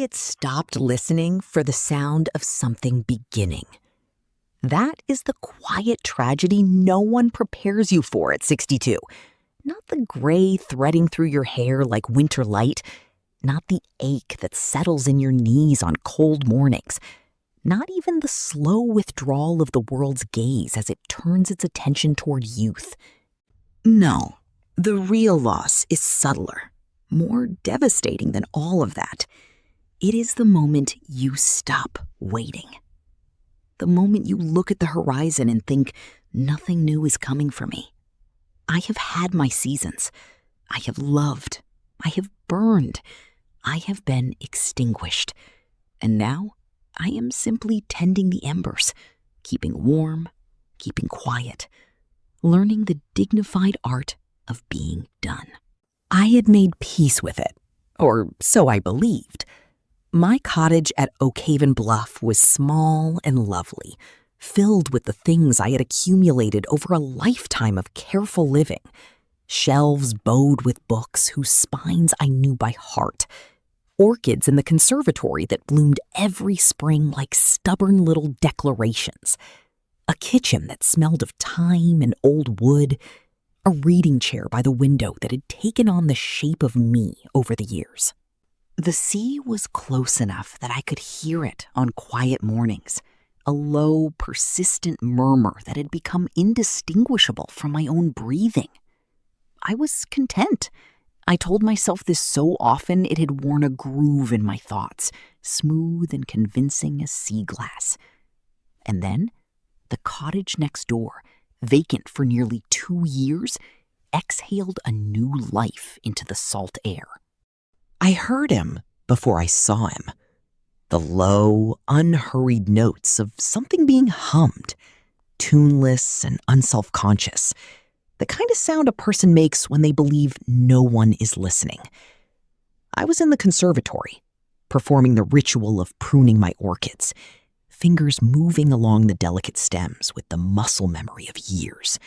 had stopped listening for the sound of something beginning. That is the quiet tragedy no one prepares you for at 62. Not the gray threading through your hair like winter light. Not the ache that settles in your knees on cold mornings. Not even the slow withdrawal of the world's gaze as it turns its attention toward youth. No, the real loss is subtler, more devastating than all of that. It is the moment you stop waiting. The moment you look at the horizon and think, nothing new is coming for me. I have had my seasons. I have loved. I have burned. I have been extinguished. And now I am simply tending the embers, keeping warm, keeping quiet, learning the dignified art of being done. I had made peace with it, or so I believed. My cottage at Oakhaven Bluff was small and lovely, filled with the things I had accumulated over a lifetime of careful living. Shelves bowed with books whose spines I knew by heart. Orchids in the conservatory that bloomed every spring like stubborn little declarations. A kitchen that smelled of thyme and old wood. A reading chair by the window that had taken on the shape of me over the years. The sea was close enough that I could hear it on quiet mornings, a low, persistent murmur that had become indistinguishable from my own breathing. I was content. I told myself this so often it had worn a groove in my thoughts, smooth and convincing as sea glass. And then, the cottage next door, vacant for nearly 2 years, exhaled a new life into the salt air. I heard him before I saw him. The low, unhurried notes of something being hummed, tuneless and unselfconscious, the kind of sound a person makes when they believe no one is listening. I was in the conservatory, performing the ritual of pruning my orchids, fingers moving along the delicate stems with the muscle memory of years.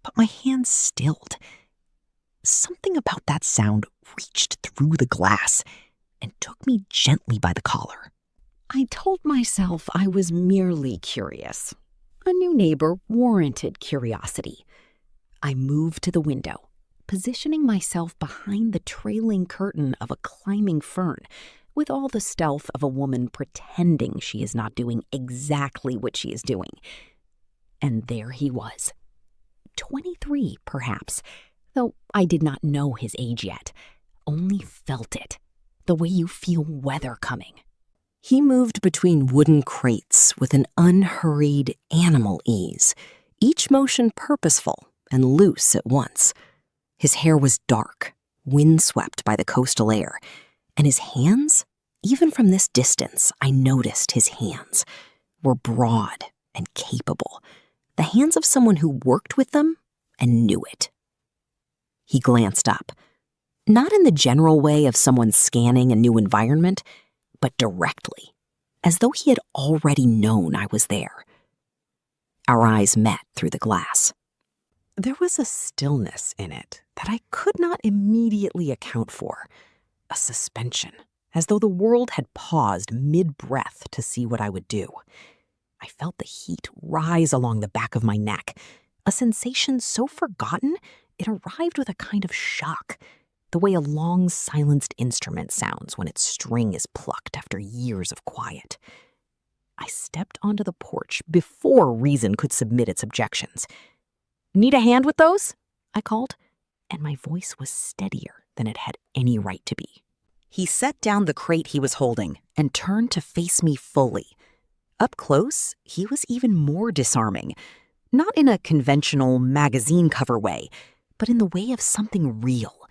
But my hands stilled. Something about that sound reached through the glass and took me gently by the collar. I told myself I was merely curious. A new neighbor warranted curiosity. I moved to the window, positioning myself behind the trailing curtain of a climbing fern, with all the stealth of a woman pretending she is not doing exactly what she is doing. And there he was. 23, perhaps, though I did not know his age yet, only felt it, the way you feel weather coming. He moved between wooden crates with an unhurried animal ease, each motion purposeful and loose at once. His hair was dark, windswept by the coastal air, and his hands, even from this distance, I noticed his hands, were broad and capable, the hands of someone who worked with them and knew it. He glanced up, not in the general way of someone scanning a new environment, but directly, as though he had already known I was there. Our eyes met through the glass. There was a stillness in it that I could not immediately account for, a suspension, as though the world had paused mid-breath to see what I would do. I felt the heat rise along the back of my neck, a sensation so forgotten it arrived with a kind of shock, the way a long silenced instrument sounds when its string is plucked after years of quiet. I stepped onto the porch before reason could submit its objections. "Need a hand with those?" I called, and my voice was steadier than it had any right to be. He set down the crate he was holding and turned to face me fully. Up close, he was even more disarming, not in a conventional magazine cover way, but in the way of something real.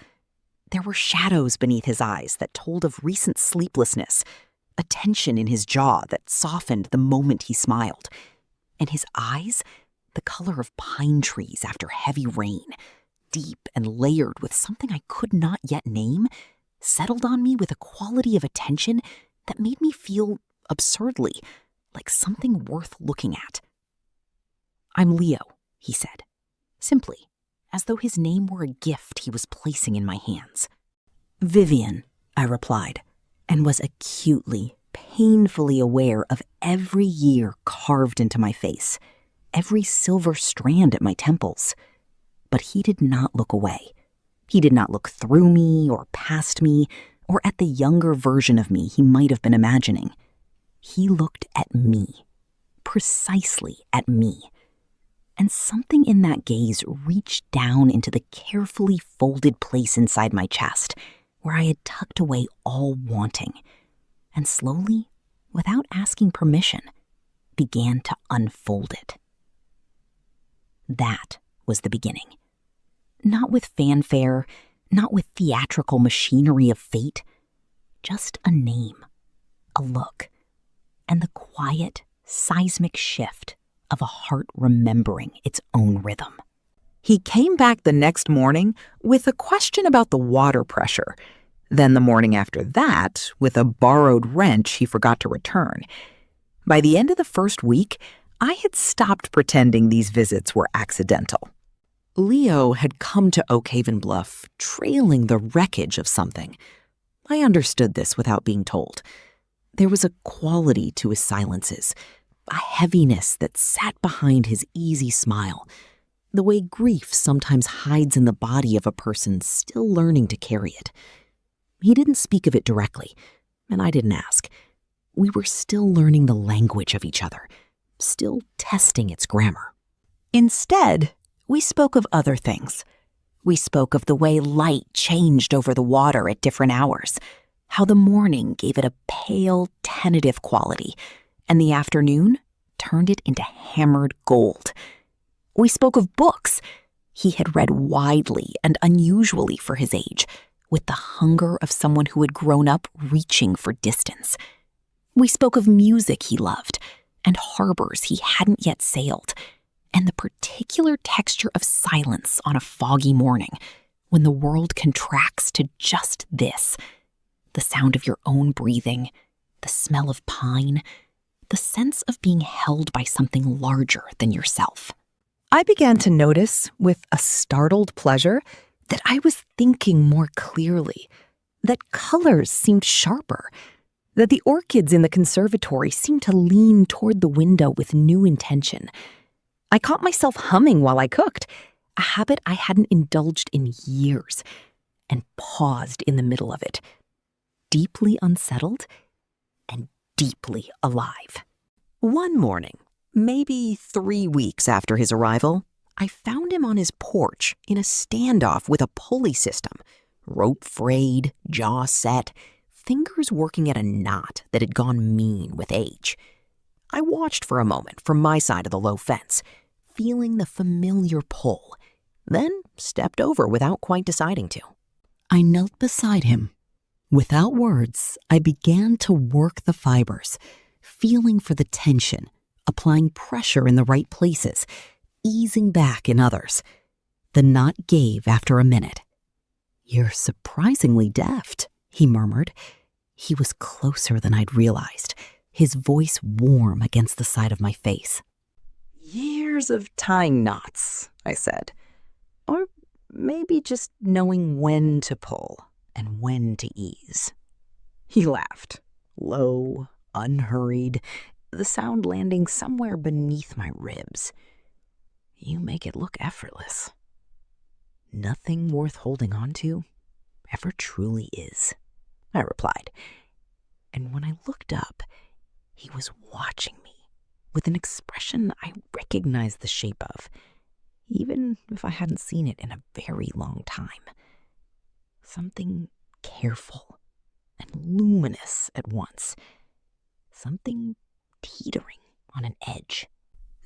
There were shadows beneath his eyes that told of recent sleeplessness, a tension in his jaw that softened the moment he smiled, and his eyes, the color of pine trees after heavy rain, deep and layered with something I could not yet name, settled on me with a quality of attention that made me feel, absurdly, like something worth looking at. "I'm Leo," he said, simply, as though his name were a gift he was placing in my hands. "Vivian," I replied, and was acutely, painfully aware of every year carved into my face, every silver strand at my temples. But he did not look away. He did not look through me or past me or at the younger version of me he might have been imagining. He looked at me, precisely at me. And something in that gaze reached down into the carefully folded place inside my chest where I had tucked away all wanting, and slowly, without asking permission, began to unfold it. That was the beginning. Not with fanfare, not with theatrical machinery of fate, just a name, a look, and the quiet, seismic shift of a heart remembering its own rhythm. He came back the next morning with a question about the water pressure. Then the morning after that, with a borrowed wrench he forgot to return. By the end of the first week, I had stopped pretending these visits were accidental. Leo had come to Oak Haven Bluff, trailing the wreckage of something. I understood this without being told. There was a quality to his silences, a heaviness that sat behind his easy smile, the way grief sometimes hides in the body of a person still learning to carry it. He didn't speak of it directly, and I didn't ask. We were still learning the language of each other, still testing its grammar. Instead, we spoke of other things. We spoke of the way light changed over the water at different hours, how the morning gave it a pale, tentative quality, and the afternoon turned it into hammered gold. We spoke of books. He had read widely and unusually for his age, with the hunger of someone who had grown up reaching for distance. We spoke of music he loved, and harbors he hadn't yet sailed, and the particular texture of silence on a foggy morning when the world contracts to just this: the sound of your own breathing, the smell of pine, the sense of being held by something larger than yourself. I began to notice, with a startled pleasure, that I was thinking more clearly, that colors seemed sharper, that the orchids in the conservatory seemed to lean toward the window with new intention. I caught myself humming while I cooked, a habit I hadn't indulged in years, and paused in the middle of it, deeply unsettled and deeply alive. One morning, maybe 3 weeks after his arrival, I found him on his porch in a standoff with a pulley system, rope frayed, jaw set, fingers working at a knot that had gone mean with age. I watched for a moment from my side of the low fence, feeling the familiar pull, then stepped over without quite deciding to. I knelt beside him. Without words, I began to work the fibers, feeling for the tension, applying pressure in the right places, easing back in others. The knot gave after a minute. "You're surprisingly deft," he murmured. He was closer than I'd realized, his voice warm against the side of my face. "Years of tying knots," I said. "Or maybe just knowing when to pull and when to ease." He laughed, low, unhurried, the sound landing somewhere beneath my ribs. "You make it look effortless." "Nothing worth holding on to ever truly is," I replied. And when I looked up, he was watching me with an expression I recognized the shape of, even if I hadn't seen it in a very long time. Something careful and luminous at once. Something teetering on an edge.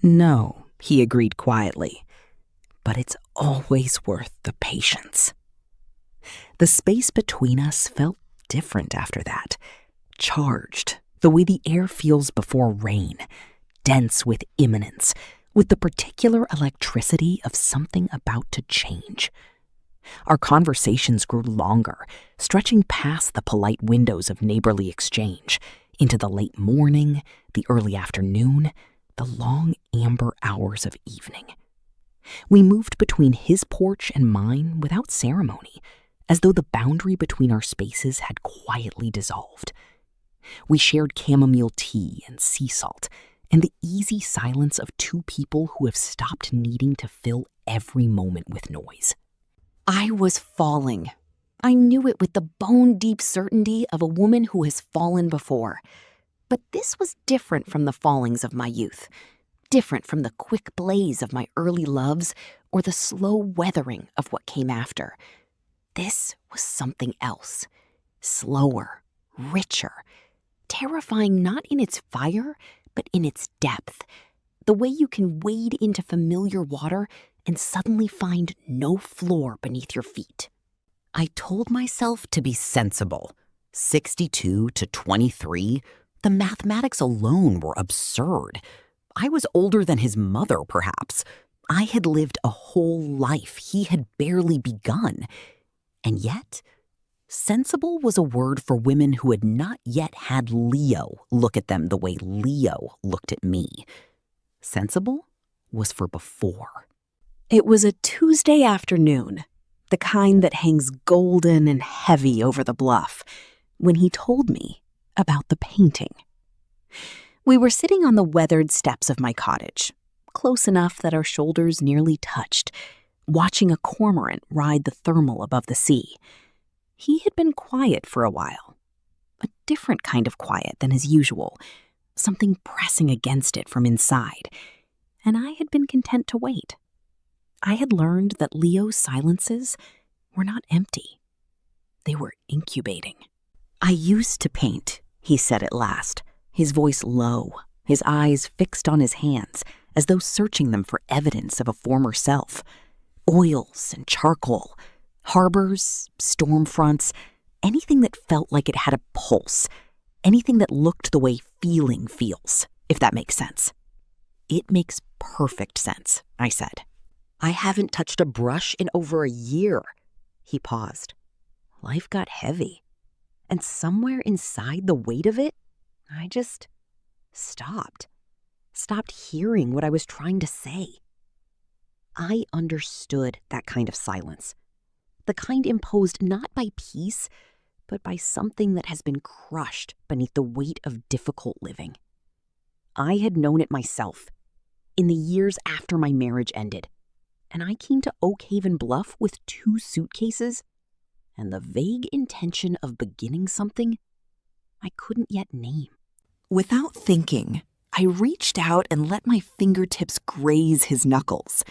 "No," he agreed quietly, "but it's always worth the patience." The space between us felt different after that, charged, the way the air feels before rain, dense with imminence, with the particular electricity of something about to change. Our conversations grew longer, stretching past the polite windows of neighborly exchange, into the late morning, the early afternoon, the long amber hours of evening. We moved between his porch and mine without ceremony, as though the boundary between our spaces had quietly dissolved. We shared chamomile tea and sea salt, and the easy silence of two people who have stopped needing to fill every moment with noise. I was falling. I knew it with the bone-deep certainty of a woman who has fallen before. But this was different from the fallings of my youth, different from the quick blaze of my early loves or the slow weathering of what came after. This was something else, slower, richer, terrifying not in its fire, but in its depth, the way you can wade into familiar water and suddenly find no floor beneath your feet. I told myself to be sensible. 62 to 23, the mathematics alone were absurd. I was older than his mother, perhaps. I had lived a whole life he had barely begun. And yet, sensible was a word for women who had not yet had Leo look at them the way Leo looked at me. Sensible was for before. It was a Tuesday afternoon, the kind that hangs golden and heavy over the bluff, when he told me about the painting. We were sitting on the weathered steps of my cottage, close enough that our shoulders nearly touched, watching a cormorant ride the thermal above the sea. He had been quiet for a while, a different kind of quiet than his usual, something pressing against it from inside, and I had been content to wait. I had learned that Leo's silences were not empty. They were incubating. "I used to paint," he said at last, his voice low, his eyes fixed on his hands, as though searching them for evidence of a former self. Oils and charcoal, harbors, storm fronts, anything that felt like it had a pulse, anything that looked the way feeling feels, if that makes sense. "It makes perfect sense," I said. "I haven't touched a brush in over a year." He paused. Life got heavy, and somewhere inside the weight of it, I just stopped hearing what I was trying to say. I understood that kind of silence, the kind imposed not by peace, but by something that has been crushed beneath the weight of difficult living. I had known it myself in the years after my marriage ended, and I came to Oak Haven Bluff with 2 suitcases and the vague intention of beginning something I couldn't yet name. Without thinking, I reached out and let my fingertips graze his knuckles.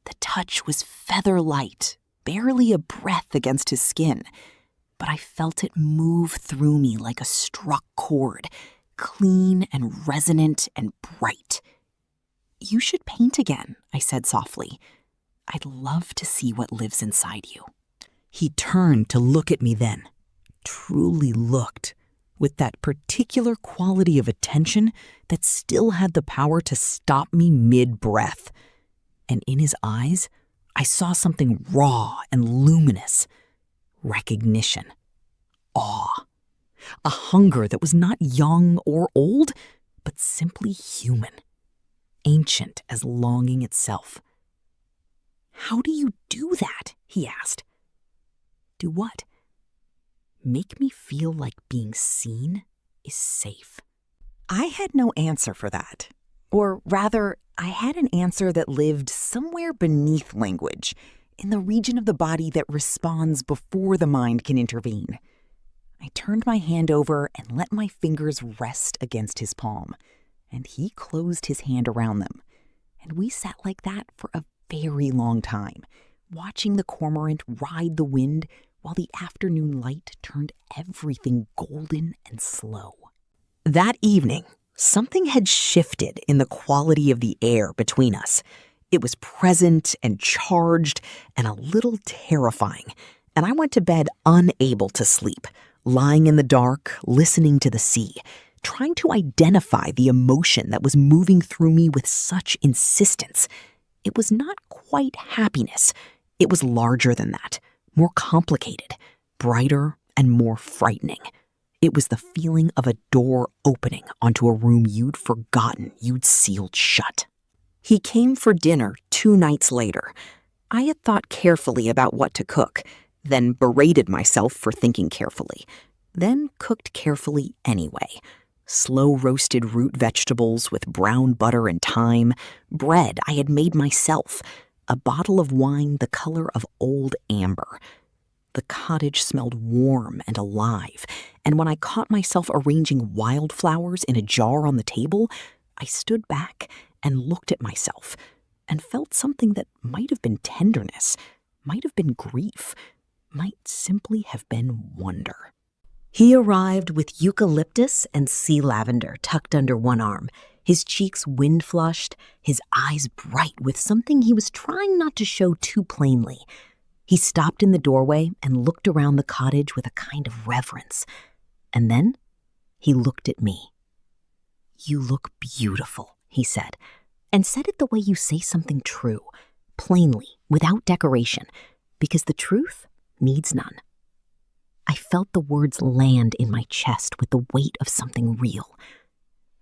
The touch was feather light, barely a breath against his skin, but I felt it move through me like a struck chord, clean and resonant and bright. "You should paint again," I said softly. "I'd love to see what lives inside you." He turned to look at me then, truly looked, with that particular quality of attention that still had the power to stop me mid-breath. And in his eyes, I saw something raw and luminous. Recognition. Awe. A hunger that was not young or old, but simply human. Ancient as longing itself. "How do you do that?" he asked. "Do what?" "Make me feel like being seen is safe." I had no answer for that. Or rather, I had an answer that lived somewhere beneath language, in the region of the body that responds before the mind can intervene. I turned my hand over and let my fingers rest against his palm, and he closed his hand around them. And we sat like that for a very long time, watching the cormorant ride the wind while the afternoon light turned everything golden and slow. That evening, something had shifted in the quality of the air between us. It was present and charged and a little terrifying, and I went to bed unable to sleep, lying in the dark, listening to the sea, trying to identify the emotion that was moving through me with such insistence. It was not quite happiness. It was larger than that, more complicated, brighter, and more frightening. It was the feeling of a door opening onto a room you'd forgotten you'd sealed shut. He came for dinner 2 nights later. I had thought carefully about what to cook, then berated myself for thinking carefully, then cooked carefully anyway. Slow-roasted root vegetables with brown butter and thyme, bread I had made myself, a bottle of wine the color of old amber. The cottage smelled warm and alive, and when I caught myself arranging wildflowers in a jar on the table, I stood back and looked at myself and felt something that might have been tenderness, might have been grief, might simply have been wonder. He arrived with eucalyptus and sea lavender tucked under one arm, his cheeks wind-flushed, his eyes bright with something he was trying not to show too plainly. He stopped in the doorway and looked around the cottage with a kind of reverence. And then he looked at me. "You look beautiful," he said, and said it the way you say something true, plainly, without decoration, because the truth needs none. I felt the words land in my chest with the weight of something real.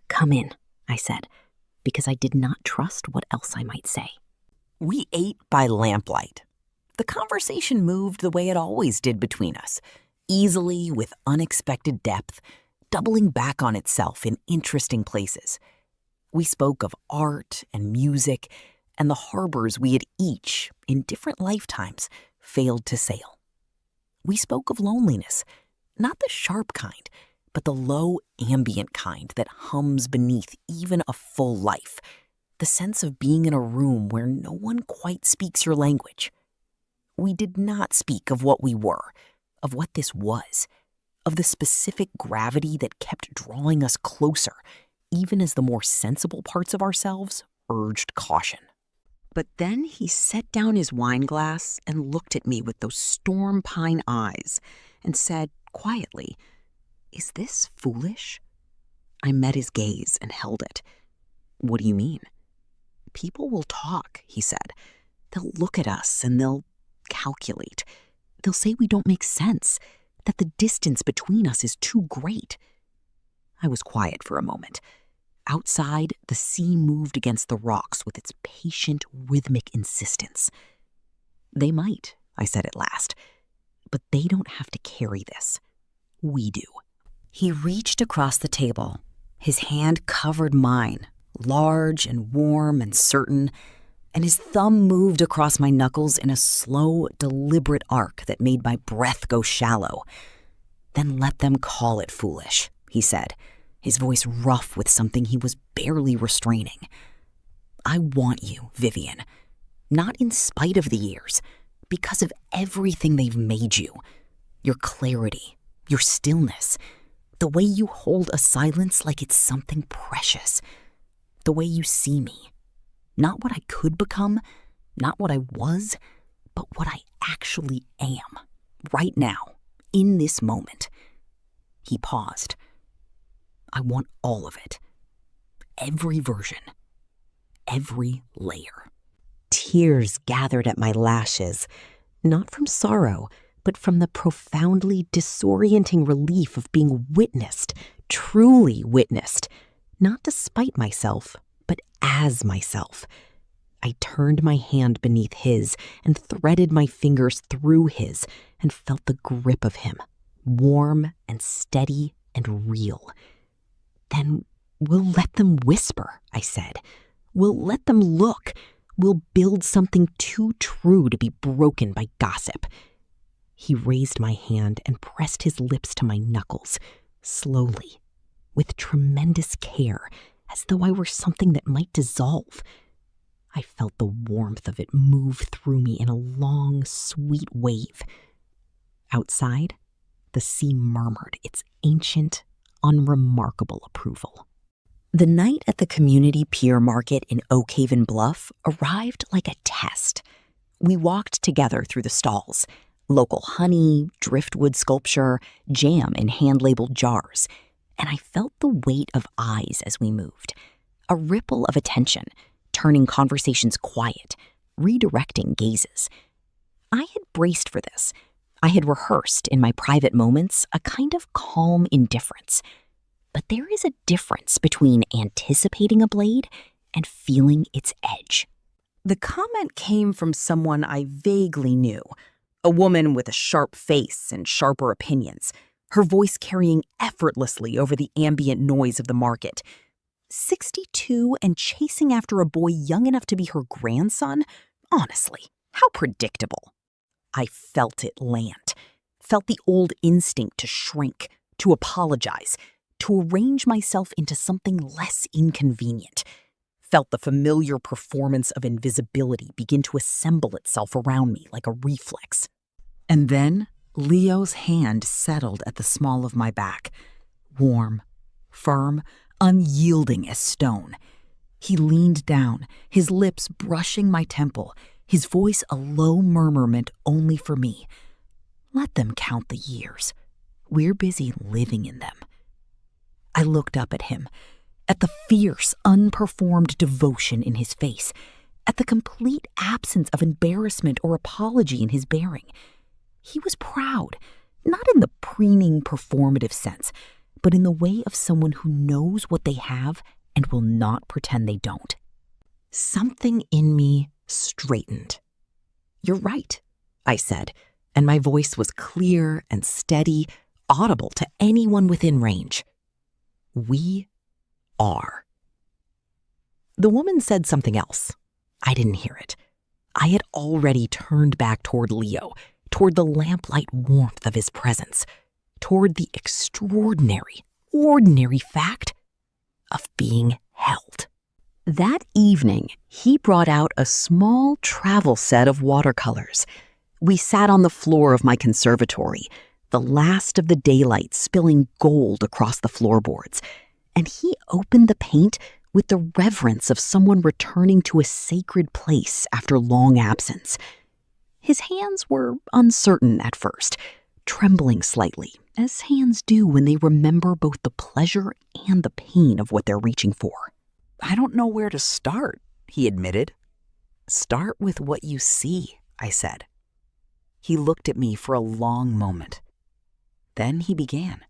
"Come in," I said, because I did not trust what else I might say. We ate by lamplight. The conversation moved the way it always did between us, easily with unexpected depth, doubling back on itself in interesting places. We spoke of art and music and the harbors we had each, in different lifetimes, failed to sail. We spoke of loneliness, not the sharp kind, but the low, ambient kind that hums beneath even a full life, the sense of being in a room where no one quite speaks your language. We did not speak of what we were, of what this was, of the specific gravity that kept drawing us closer, even as the more sensible parts of ourselves urged caution. But then he set down his wine glass and looked at me with those storm pine eyes and said quietly, "Is this foolish?" I met his gaze and held it. "What do you mean?" "People will talk," he said. "They'll look at us and they'll calculate. They'll say we don't make sense, that the distance between us is too great." I was quiet for a moment. Outside, the sea moved against the rocks with its patient, rhythmic insistence. "They might," I said at last, "but they don't have to carry this. We do." He reached across the table. His hand covered mine, large and warm and certain, and his thumb moved across my knuckles in a slow, deliberate arc that made my breath go shallow. "Then let them call it foolish," he said, his voice rough with something he was barely restraining. "I want you, Vivian, not in spite of the years, because of everything they've made you. Your clarity, your stillness, the way you hold a silence like it's something precious, the way you see me. Not what I could become, not what I was, but what I actually am, right now, in this moment." He paused. "I want all of it. Every version. Every layer." Tears gathered at my lashes, not from sorrow, but from the profoundly disorienting relief of being witnessed, truly witnessed, not despite myself, but as myself. I turned my hand beneath his and threaded my fingers through his and felt the grip of him, warm and steady and real. "Then we'll let them whisper," I said. "We'll let them look. We'll build something too true to be broken by gossip." He raised my hand and pressed his lips to my knuckles, slowly, with tremendous care, as though I were something that might dissolve. I felt the warmth of it move through me in a long, sweet wave. Outside, the sea murmured its ancient, unremarkable approval. The night at the community pier market in Oak Haven Bluff arrived like a test. We walked together through the stalls, local honey, driftwood sculpture, jam in hand-labeled jars, and I felt the weight of eyes as we moved, a ripple of attention, turning conversations quiet, redirecting gazes. I had braced for this. I had rehearsed in my private moments a kind of calm indifference. But there is a difference between anticipating a blade and feeling its edge. The comment came from someone I vaguely knew, A woman with a sharp face and sharper opinions, her voice carrying effortlessly over the ambient noise of the market. 62 and chasing after a boy young enough to be her grandson? Honestly, how predictable. I felt it land, felt the old instinct to shrink, to apologize, to arrange myself into something less inconvenient. Felt the familiar performance of invisibility begin to assemble itself around me like a reflex. And then Leo's hand settled at the small of my back, warm, firm, unyielding as stone. He leaned down, his lips brushing my temple, his voice a low murmur meant only for me. Let them count the years. We're busy living in them. I looked up at him, at the fierce, unperformed devotion in his face, at the complete absence of embarrassment or apology in his bearing. He was proud, not in the preening performative sense, but in the way of someone who knows what they have and will not pretend they don't. Something in me straightened. "You're right," I said, and my voice was clear and steady, audible to anyone within range. "We are." The woman said something else. I didn't hear it. I had already turned back toward Leo, toward the lamplight warmth of his presence, toward the extraordinary, ordinary fact of being held. That evening, he brought out a small travel set of watercolors. We sat on the floor of my conservatory, the last of the daylight spilling gold across the floorboards, and he opened the paint with the reverence of someone returning to a sacred place after long absence. His hands were uncertain at first, trembling slightly, as hands do when they remember both the pleasure and the pain of what they're reaching for. "I don't know where to start," he admitted. "Start with what you see," I said. He looked at me for a long moment. Then he began.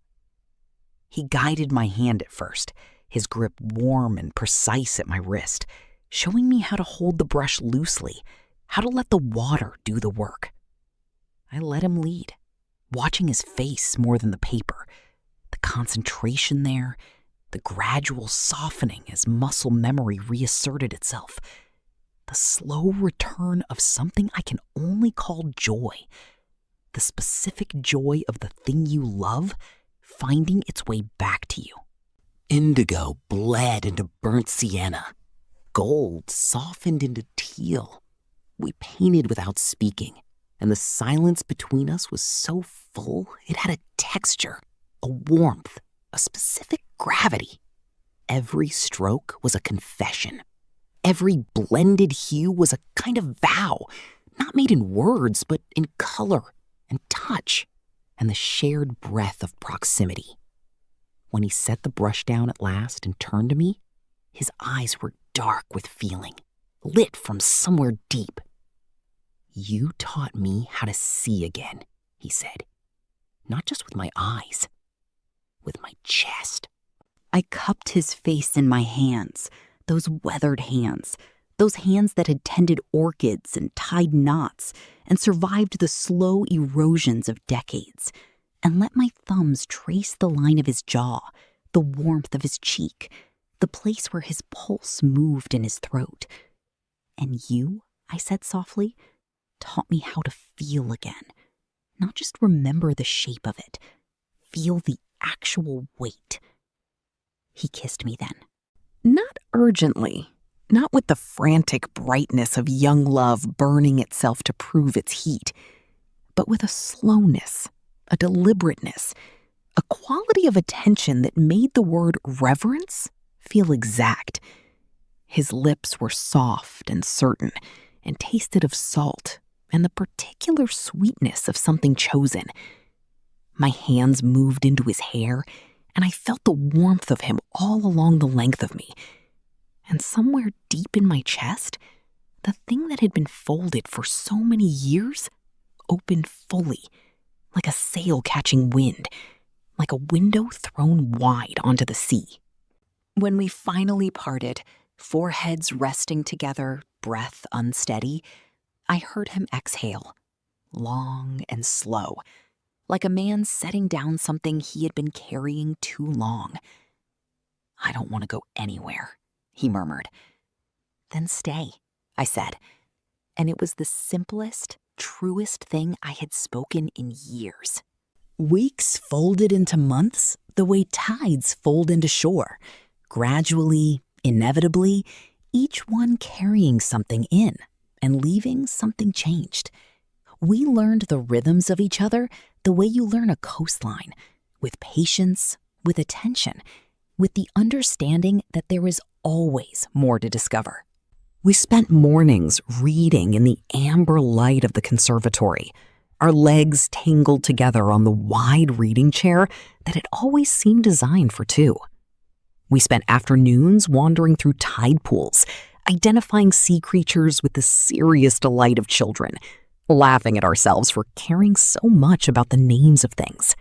He guided my hand at first, his grip warm and precise at my wrist, showing me how to hold the brush loosely, how to let the water do the work. I let him lead, watching his face more than the paper, the concentration there, the gradual softening as muscle memory reasserted itself, the slow return of something I can only call joy, the specific joy of the thing you love finding its way back to you. Indigo bled into burnt sienna. Gold softened into teal. We painted without speaking, and the silence between us was so full it had a texture, a warmth, a specific gravity. Every stroke was a confession. Every blended hue was a kind of vow, not made in words, but in color and touch, and the shared breath of proximity. When he set the brush down at last and turned to me, his eyes were dark with feeling, lit from somewhere deep. "You taught me how to see again," he said. "Not just with my eyes, with my chest." I cupped his face in my hands, those weathered hands, those hands that had tended orchids and tied knots and survived the slow erosions of decades, and let my thumbs trace the line of his jaw, the warmth of his cheek, the place where his pulse moved in his throat. "And you," I said softly, "taught me how to feel again, not just remember the shape of it, feel the actual weight." He kissed me then. Not urgently, not with the frantic brightness of young love burning itself to prove its heat, but with a slowness, a deliberateness, a quality of attention that made the word reverence feel exact. His lips were soft and certain, and tasted of salt and the particular sweetness of something chosen. My hands moved into his hair, and I felt the warmth of him all along the length of me. And somewhere deep in my chest, the thing that had been folded for so many years opened fully, like a sail catching wind, like a window thrown wide onto the sea. When we finally parted, foreheads resting together, breath unsteady, I heard him exhale, long and slow, like a man setting down something he had been carrying too long. "I don't want to go anywhere," he murmured. "Then stay," I said, and it was the simplest, truest thing I had spoken in years. Weeks folded into months the way tides fold into shore, gradually, inevitably, each one carrying something in and leaving something changed. We learned the rhythms of each other the way you learn a coastline, with patience, with attention, with the understanding that there is always more to discover. We spent mornings reading in the amber light of the conservatory, our legs tangled together on the wide reading chair that had always seemed designed for two. We spent afternoons wandering through tide pools, identifying sea creatures with the serious delight of children, laughing at ourselves for caring so much about the names of things.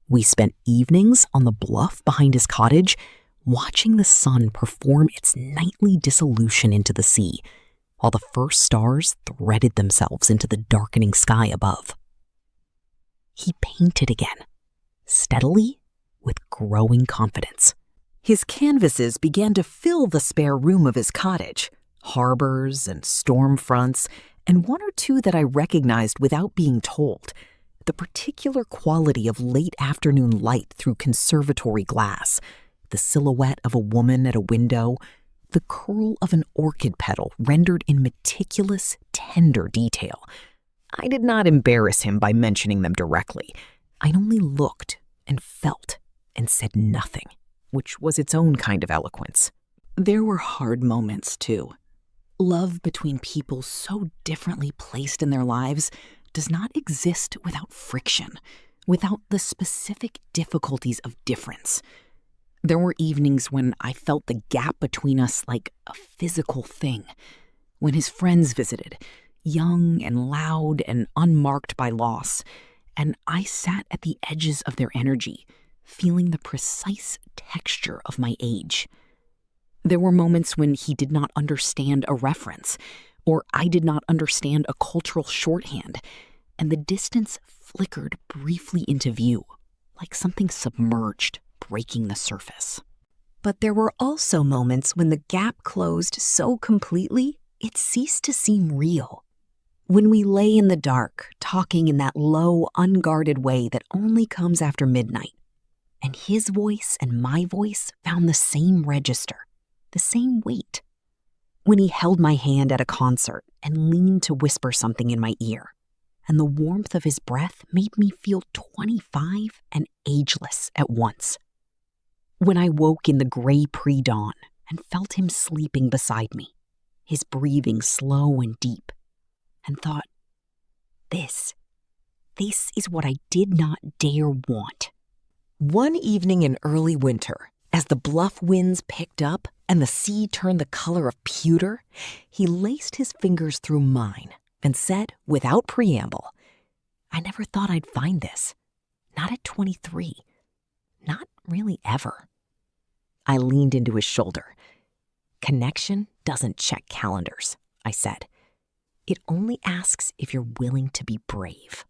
We spent evenings on the bluff behind his cottage, watching the sun perform its nightly dissolution into the sea, while the first stars threaded themselves into the darkening sky above. He painted again, steadily, with growing confidence. His canvases began to fill the spare room of his cottage, harbors and storm fronts, and one or two that I recognized without being told, the particular quality of late afternoon light through conservatory glass, the silhouette of a woman at a window, the curl of an orchid petal rendered in meticulous, tender detail. I did not embarrass him by mentioning them directly. I only looked and felt and said nothing, which was its own kind of eloquence. There were hard moments, too. Love between people so differently placed in their lives does not exist without friction, without the specific difficulties of difference. There were evenings when I felt the gap between us like a physical thing. When his friends visited, young and loud and unmarked by loss, and I sat at the edges of their energy, feeling the precise texture of my age. There were moments when he did not understand a reference, or I did not understand a cultural shorthand, and the distance flickered briefly into view, like something submerged, breaking the surface. But there were also moments when the gap closed so completely it ceased to seem real. When we lay in the dark, talking in that low, unguarded way that only comes after midnight, and his voice and my voice found the same register, the same weight. When he held my hand at a concert and leaned to whisper something in my ear, and the warmth of his breath made me feel 25 and ageless at once. When I woke in the gray pre-dawn and felt him sleeping beside me, his breathing slow and deep, and thought, this is what I did not dare want. One evening in early winter, as the bluff winds picked up and the sea turned the color of pewter, he laced his fingers through mine and said, without preamble, I never thought I'd find this. Not at 23. Not really ever. I leaned into his shoulder. Connection doesn't check calendars, I said. It only asks if you're willing to be brave.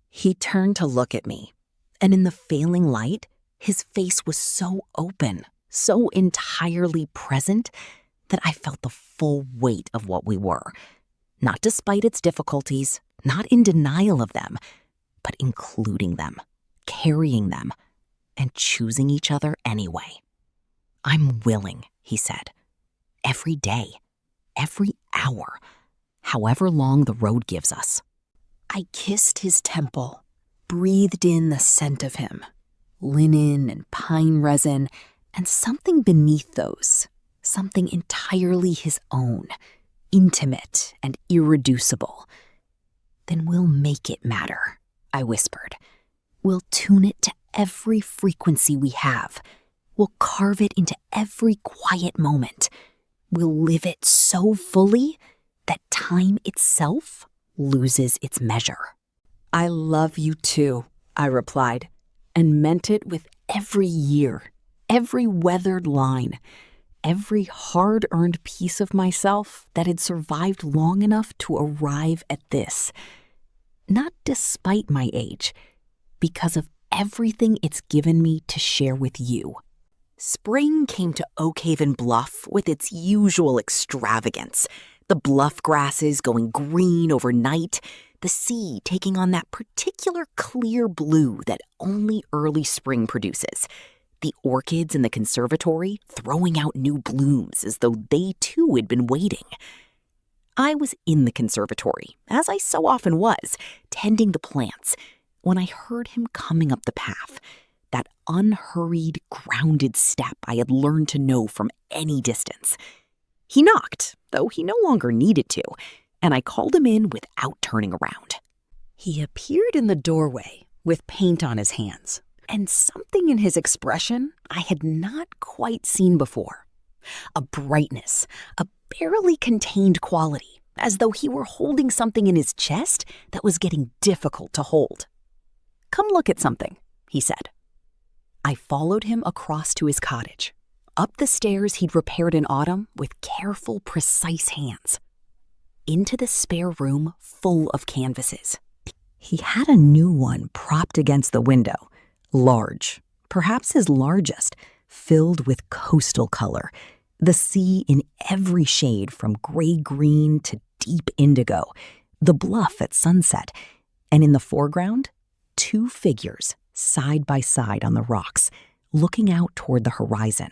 He turned to look at me, and in the failing light, his face was so open, so entirely present, that I felt the full weight of what we were, not despite its difficulties, not in denial of them, but including them, carrying them, and choosing each other anyway. I'm willing, he said, every day, every hour, however long the road gives us. I kissed his temple, breathed in the scent of him, linen and pine resin, and something beneath those, something entirely his own, intimate and irreducible. Then we'll make it matter, I whispered. We'll tune it to every frequency we have. We'll carve it into every quiet moment. We'll live it so fully that time itself loses its measure. I love you too, I replied, and meant it with every year, every weathered line, every hard-earned piece of myself that had survived long enough to arrive at this. Not despite my age, because of everything it's given me to share with you. Spring came to Oak Haven Bluff with its usual extravagance. The bluff grasses going green overnight, the sea taking on that particular clear blue that only early spring produces, the orchids in the conservatory throwing out new blooms as though they too had been waiting. I was in the conservatory, as I so often was, tending the plants, when I heard him coming up the path, that unhurried, grounded step I had learned to know from any distance. He knocked, though he no longer needed to, and I called him in without turning around. He appeared in the doorway with paint on his hands, and something in his expression I had not quite seen before. A brightness, a barely contained quality, as though he were holding something in his chest that was getting difficult to hold. "Come look at something," he said. I followed him across to his cottage, up the stairs he'd repaired in autumn with careful, precise hands, into the spare room full of canvases. He had a new one propped against the window, large, perhaps his largest, filled with coastal color, the sea in every shade from gray-green to deep indigo, the bluff at sunset, and in the foreground, 2 figures side by side on the rocks, looking out toward the horizon.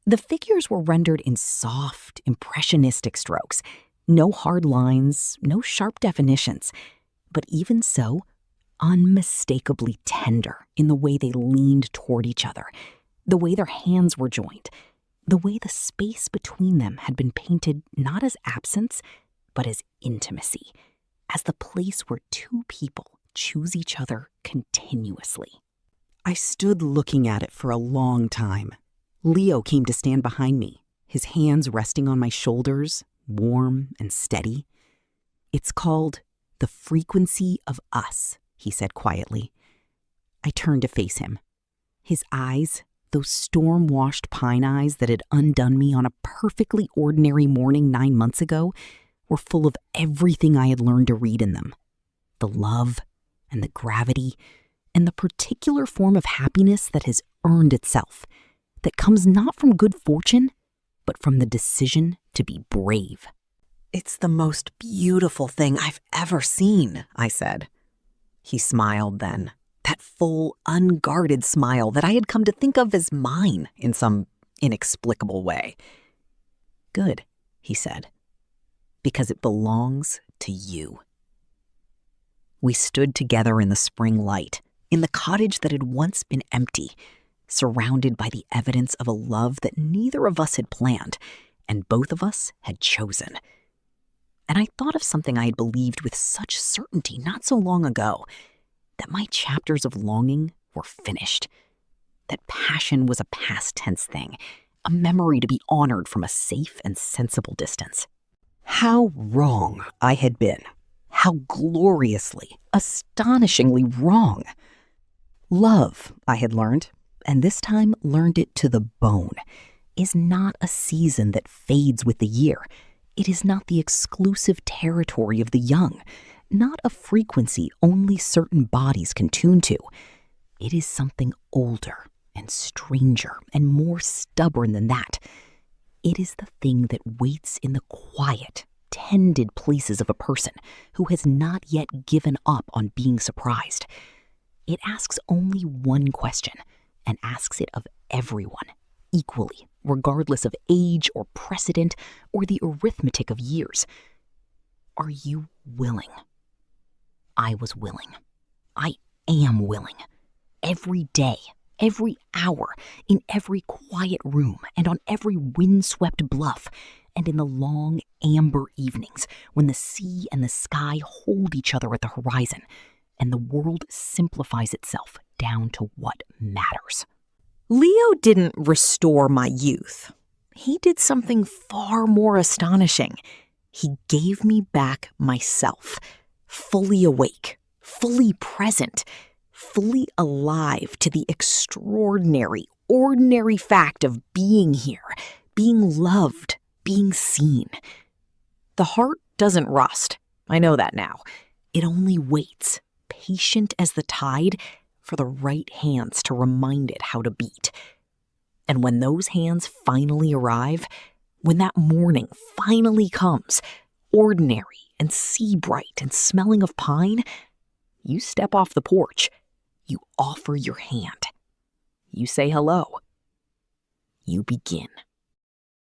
The figures were rendered in soft, impressionistic strokes, no hard lines, no sharp definitions, but even so, unmistakably tender in the way they leaned toward each other, the way their hands were joined, the way the space between them had been painted not as absence, but as intimacy, as the place where 2 people choose each other continuously. I stood looking at it for a long time. Leo came to stand behind me, his hands resting on my shoulders, warm and steady. "It's called the frequency of us," he said quietly. I turned to face him. His eyes, those storm-washed pine eyes that had undone me on a perfectly ordinary morning 9 months ago, were full of everything I had learned to read in them. The love and the gravity and the particular form of happiness that has earned itself, that comes not from good fortune, but from the decision to be brave. "It's the most beautiful thing I've ever seen," I said. He smiled then, that full, unguarded smile that I had come to think of as mine in some inexplicable way. "Good," he said, "because it belongs to you." We stood together in the spring light, in the cottage that had once been empty, surrounded by the evidence of a love that neither of us had planned, and both of us had chosen. And I thought of something I had believed with such certainty not so long ago, that my chapters of longing were finished, that passion was a past tense thing, a memory to be honored from a safe and sensible distance. How wrong I had been. How gloriously, astonishingly wrong. Love, I had learned, and this time learned it to the bone, is not a season that fades with the year. It is not the exclusive territory of the young, not a frequency only certain bodies can tune to. It is something older and stranger and more stubborn than that. It is the thing that waits in the quiet, tended places of a person who has not yet given up on being surprised. It asks only one question, and asks it of everyone, equally, regardless of age or precedent or the arithmetic of years. Are you willing? I was willing. I am willing. Every day, every hour, in every quiet room, and on every windswept bluff, and in the long amber evenings when the sea and the sky hold each other at the horizon, and the world simplifies itself down to what matters. Leo didn't restore my youth. He did something far more astonishing. He gave me back myself, fully awake, fully present, fully alive to the extraordinary, ordinary fact of being here, being loved, being seen. The heart doesn't rust. I know that now. It only waits, patient as the tide, for the right hands to remind it how to beat. And when those hands finally arrive, when that morning finally comes, ordinary and sea bright and smelling of pine, you step off the porch. You offer your hand. You say hello. You begin.